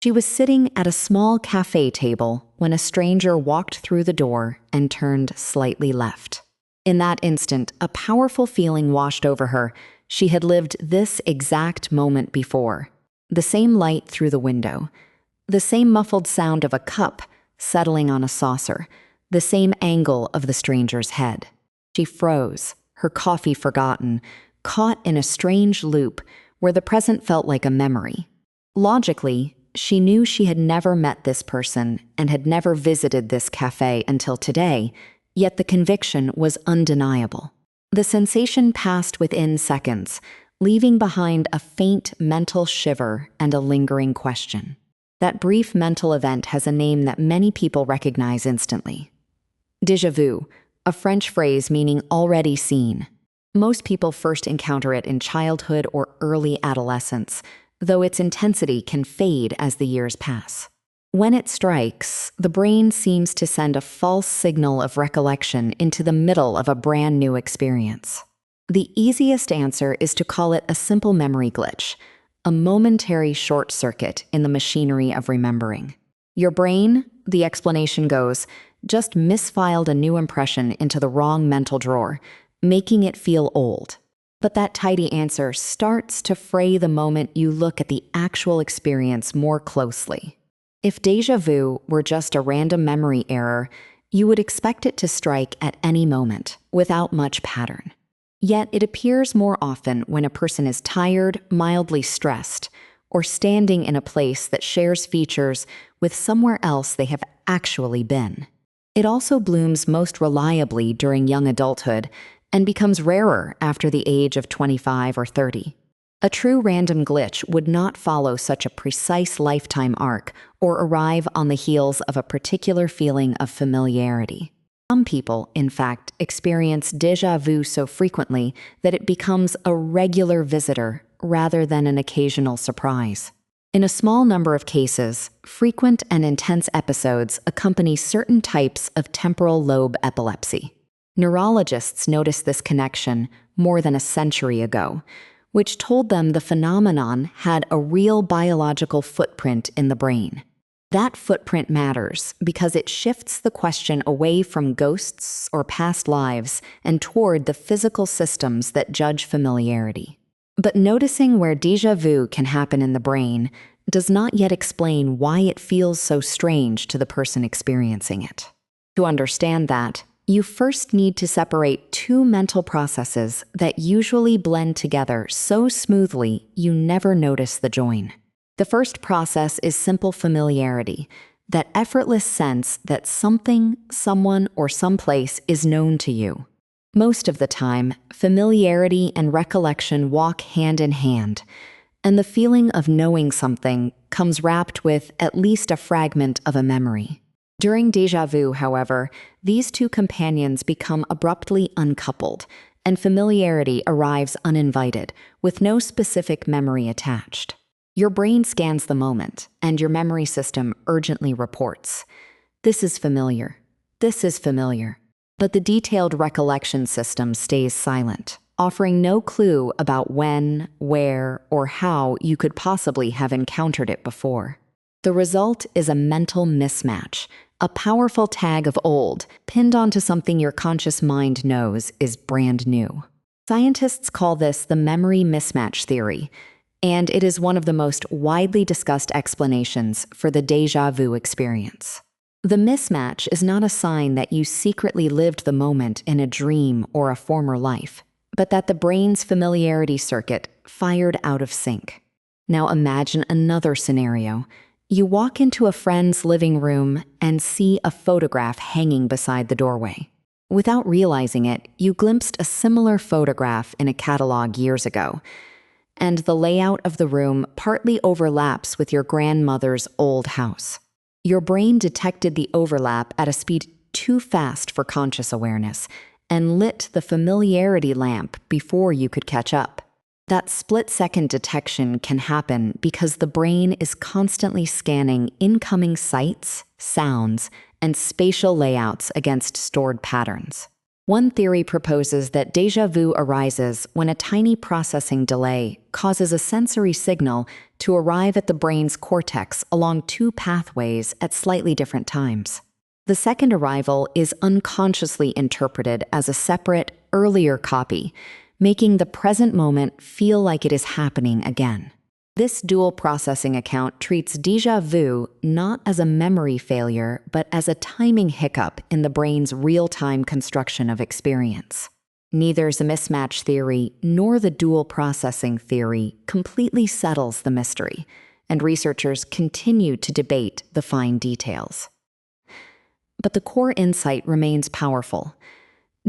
She was sitting at a small café table when a stranger walked through the door and turned slightly left. In that instant, a powerful feeling washed over her. She had lived this exact moment before. The same light through the window, the same muffled sound of a cup settling on a saucer, the same angle of the stranger's head. She froze, her coffee forgotten, caught in a strange loop where the present felt like a memory. Logically, she knew she had never met this person and had never visited this cafe until today, yet the conviction was undeniable. The sensation passed within seconds, leaving behind a faint mental shiver and a lingering question. That brief mental event has a name that many people recognize instantly. Déjà vu, a French phrase meaning already seen. Most people first encounter it in childhood or early adolescence, though its intensity can fade as the years pass. When it strikes, the brain seems to send a false signal of recollection into the middle of a brand new experience. The easiest answer is to call it a simple memory glitch, a momentary short circuit in the machinery of remembering. Your brain, the explanation goes, just misfiled a new impression into the wrong mental drawer, making it feel old. But that tidy answer starts to fray the moment you look at the actual experience more closely. If déjà vu were just a random memory error, you would expect it to strike at any moment, without much pattern. Yet it appears more often when a person is tired, mildly stressed, or standing in a place that shares features with somewhere else they have actually been. It also blooms most reliably during young adulthood and becomes rarer after the age of 25 or 30. A true random glitch would not follow such a precise lifetime arc or arrive on the heels of a particular feeling of familiarity. Some people, in fact, experience déjà vu so frequently that it becomes a regular visitor rather than an occasional surprise. In a small number of cases, frequent and intense episodes accompany certain types of temporal lobe epilepsy. Neurologists noticed this connection more than a century ago, which told them the phenomenon had a real biological footprint in the brain. That footprint matters because it shifts the question away from ghosts or past lives and toward the physical systems that judge familiarity. But noticing where déjà vu can happen in the brain does not yet explain why it feels so strange to the person experiencing it. To understand that, you first need to separate two mental processes that usually blend together so smoothly you never notice the join. The first process is simple familiarity, that effortless sense that something, someone, or someplace is known to you. Most of the time, familiarity and recollection walk hand in hand, and the feeling of knowing something comes wrapped with at least a fragment of a memory. During déjà vu, however, these two companions become abruptly uncoupled, and familiarity arrives uninvited, with no specific memory attached. Your brain scans the moment, and your memory system urgently reports, "This is familiar. This is familiar." But the detailed recollection system stays silent, offering no clue about when, where, or how you could possibly have encountered it before. The result is a mental mismatch, a powerful tag of old pinned onto something your conscious mind knows is brand new. Scientists call this the memory mismatch theory, and it is one of the most widely discussed explanations for the déjà vu experience. The mismatch is not a sign that you secretly lived the moment in a dream or a former life, but that the brain's familiarity circuit fired out of sync. Now imagine another scenario. You walk into a friend's living room and see a photograph hanging beside the doorway. Without realizing it, you glimpsed a similar photograph in a catalog years ago, and the layout of the room partly overlaps with your grandmother's old house. Your brain detected the overlap at a speed too fast for conscious awareness and lit the familiarity lamp before you could catch up. That split-second detection can happen because the brain is constantly scanning incoming sights, sounds, and spatial layouts against stored patterns. One theory proposes that déjà vu arises when a tiny processing delay causes a sensory signal to arrive at the brain's cortex along two pathways at slightly different times. The second arrival is unconsciously interpreted as a separate, earlier copy, making the present moment feel like it is happening again. This dual processing account treats déjà vu not as a memory failure, but as a timing hiccup in the brain's real-time construction of experience. Neither the mismatch theory nor the dual processing theory completely settles the mystery, and researchers continue to debate the fine details. But the core insight remains powerful.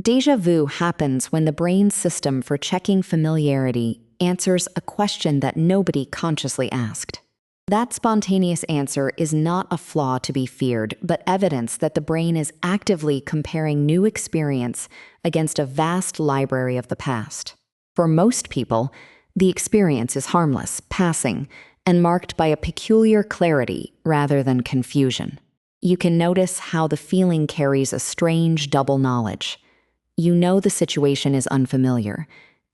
Déjà vu happens when the brain's system for checking familiarity answers a question that nobody consciously asked. That spontaneous answer is not a flaw to be feared, but evidence that the brain is actively comparing new experience against a vast library of the past. For most people, the experience is harmless, passing, and marked by a peculiar clarity rather than confusion. You can notice how the feeling carries a strange double knowledge. You know the situation is unfamiliar,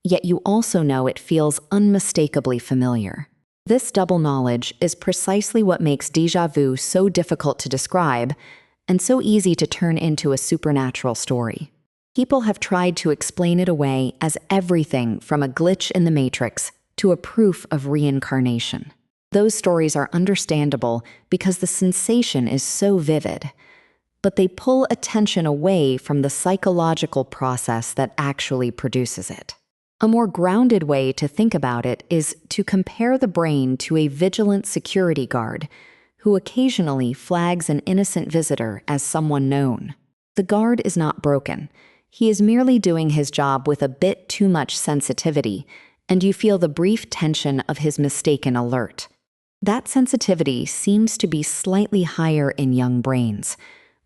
yet you also know it feels unmistakably familiar. This double knowledge is precisely what makes déjà vu so difficult to describe and so easy to turn into a supernatural story. People have tried to explain it away as everything from a glitch in the matrix to a proof of reincarnation. Those stories are understandable because the sensation is so vivid, but they pull attention away from the psychological process that actually produces it. A more grounded way to think about it is to compare the brain to a vigilant security guard who occasionally flags an innocent visitor as someone known. The guard is not broken. He is merely doing his job with a bit too much sensitivity, and you feel the brief tension of his mistaken alert. That sensitivity seems to be slightly higher in young brains,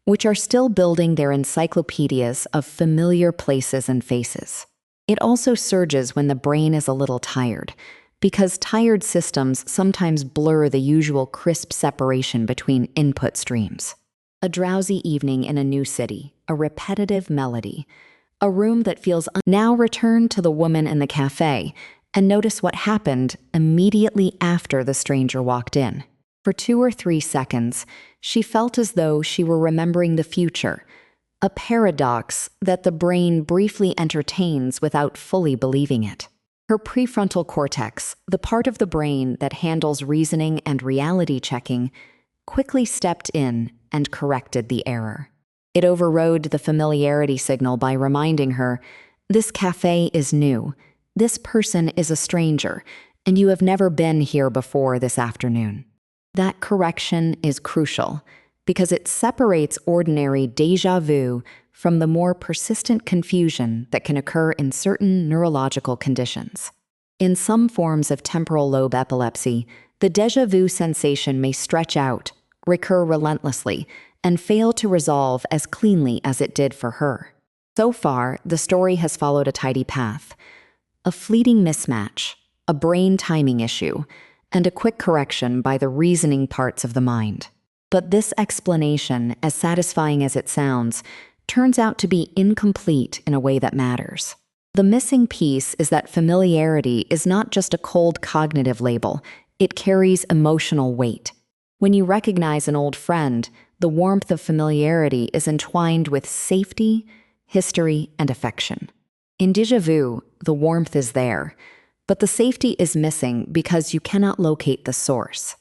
which are still building their encyclopedias of familiar places and faces. It also surges when the brain is a little tired, because tired systems sometimes blur the usual crisp separation between input streams. A drowsy evening in a new city, a repetitive melody, a room that feels Now return to the woman in the café and notice what happened immediately after the stranger walked in. For 2 or 3 seconds, she felt as though she were remembering the future, a paradox that the brain briefly entertains without fully believing it. Her prefrontal cortex, the part of the brain that handles reasoning and reality checking, quickly stepped in and corrected the error. It overrode the familiarity signal by reminding her, "This cafe is new, this person is a stranger, and you have never been here before this afternoon." That correction is crucial, because it separates ordinary déjà vu from the more persistent confusion that can occur in certain neurological conditions. In some forms of temporal lobe epilepsy, the déjà vu sensation may stretch out, recur relentlessly, and fail to resolve as cleanly as it did for her. So far, the story has followed a tidy path: a fleeting mismatch, a brain timing issue, and a quick correction by the reasoning parts of the mind. But this explanation, as satisfying as it sounds, turns out to be incomplete in a way that matters. The missing piece is that familiarity is not just a cold cognitive label, it carries emotional weight. When you recognize an old friend, the warmth of familiarity is entwined with safety, history, and affection. In déjà vu, the warmth is there, but the safety is missing because you cannot locate the source.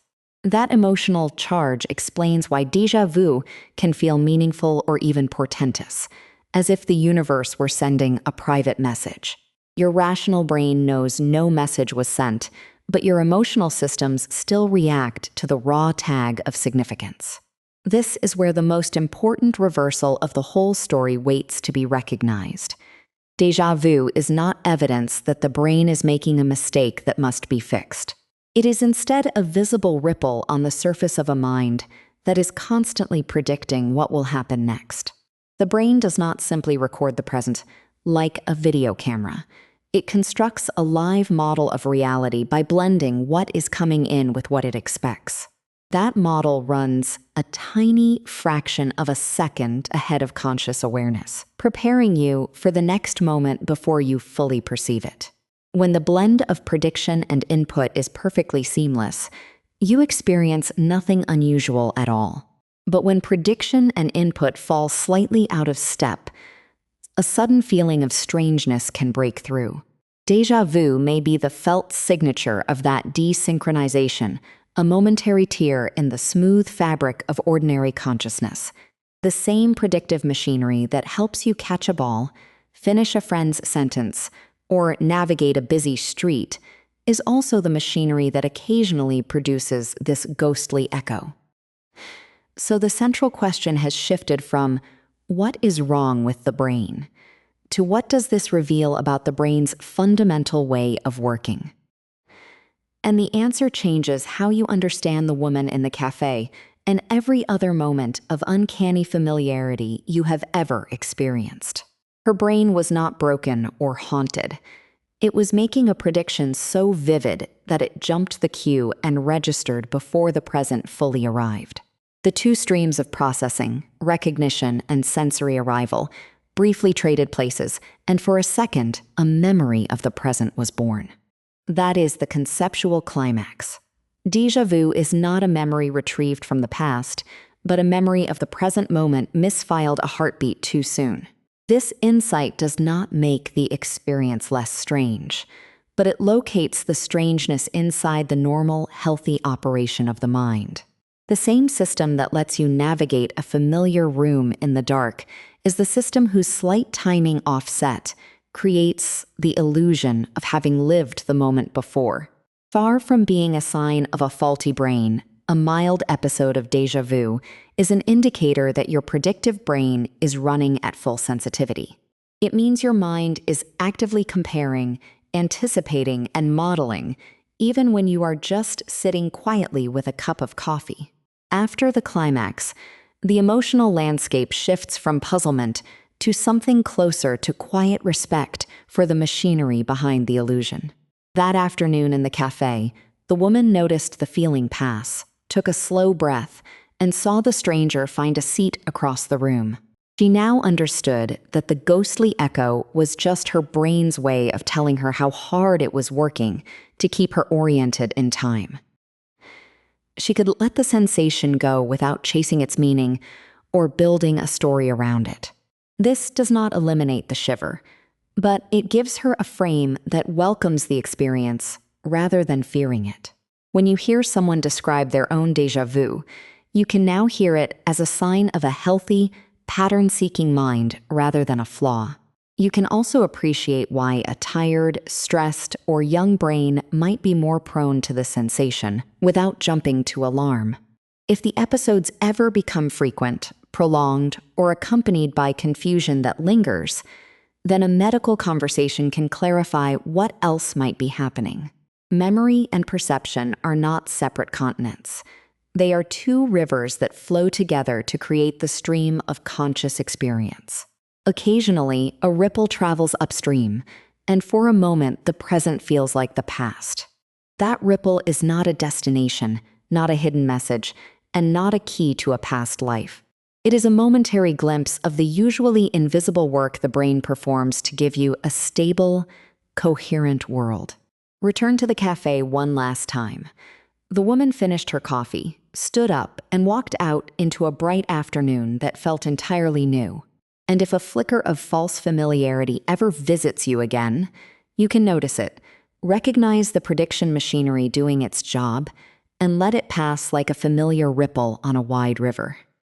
That emotional charge explains why déjà vu can feel meaningful or even portentous, as if the universe were sending a private message. Your rational brain knows no message was sent, but your emotional systems still react to the raw tag of significance. This is where the most important reversal of the whole story waits to be recognized. Déjà vu is not evidence that the brain is making a mistake that must be fixed. It is instead a visible ripple on the surface of a mind that is constantly predicting what will happen next. The brain does not simply record the present like a video camera. It constructs a live model of reality by blending what is coming in with what it expects. That model runs a tiny fraction of a second ahead of conscious awareness, preparing you for the next moment before you fully perceive it. When the blend of prediction and input is perfectly seamless, you experience nothing unusual at all. But when prediction and input fall slightly out of step, a sudden feeling of strangeness can break through. Déjà vu may be the felt signature of that desynchronization, a momentary tear in the smooth fabric of ordinary consciousness. The same predictive machinery that helps you catch a ball, finish a friend's sentence, or navigate a busy street is also the machinery that occasionally produces this ghostly echo. So the central question has shifted from, what is wrong with the brain, to what does this reveal about the brain's fundamental way of working? And the answer changes how you understand the woman in the cafe and every other moment of uncanny familiarity you have ever experienced. Her brain was not broken or haunted. It was making a prediction so vivid that it jumped the queue and registered before the present fully arrived. The two streams of processing, recognition and sensory arrival, briefly traded places, and for a second, a memory of the present was born. That is the conceptual climax. Déjà vu is not a memory retrieved from the past, but a memory of the present moment misfiled a heartbeat too soon. This insight does not make the experience less strange, but it locates the strangeness inside the normal, healthy operation of the mind. The same system that lets you navigate a familiar room in the dark is the system whose slight timing offset creates the illusion of having lived the moment before. Far from being a sign of a faulty brain, a mild episode of déjà vu is an indicator that your predictive brain is running at full sensitivity. It means your mind is actively comparing, anticipating, and modeling, even when you are just sitting quietly with a cup of coffee. After the climax, the emotional landscape shifts from puzzlement to something closer to quiet respect for the machinery behind the illusion. That afternoon in the cafe, the woman noticed the feeling pass, took a slow breath, and saw the stranger find a seat across the room. She now understood that the ghostly echo was just her brain's way of telling her how hard it was working to keep her oriented in time. She could let the sensation go without chasing its meaning or building a story around it. This does not eliminate the shiver, but it gives her a frame that welcomes the experience rather than fearing it. When you hear someone describe their own déjà vu, you can now hear it as a sign of a healthy, pattern-seeking mind rather than a flaw. You can also appreciate why a tired, stressed, or young brain might be more prone to the sensation without jumping to alarm. If the episodes ever become frequent, prolonged, or accompanied by confusion that lingers, then a medical conversation can clarify what else might be happening. Memory and perception are not separate continents. They are two rivers that flow together to create the stream of conscious experience. Occasionally, a ripple travels upstream, and for a moment, the present feels like the past. That ripple is not a destination, not a hidden message, and not a key to a past life. It is a momentary glimpse of the usually invisible work the brain performs to give you a stable, coherent world. Return to the cafe one last time. The woman finished her coffee, stood up, and walked out into a bright afternoon that felt entirely new. And if a flicker of false familiarity ever visits you again, you can notice it, recognize the prediction machinery doing its job, and let it pass like a familiar ripple on a wide river.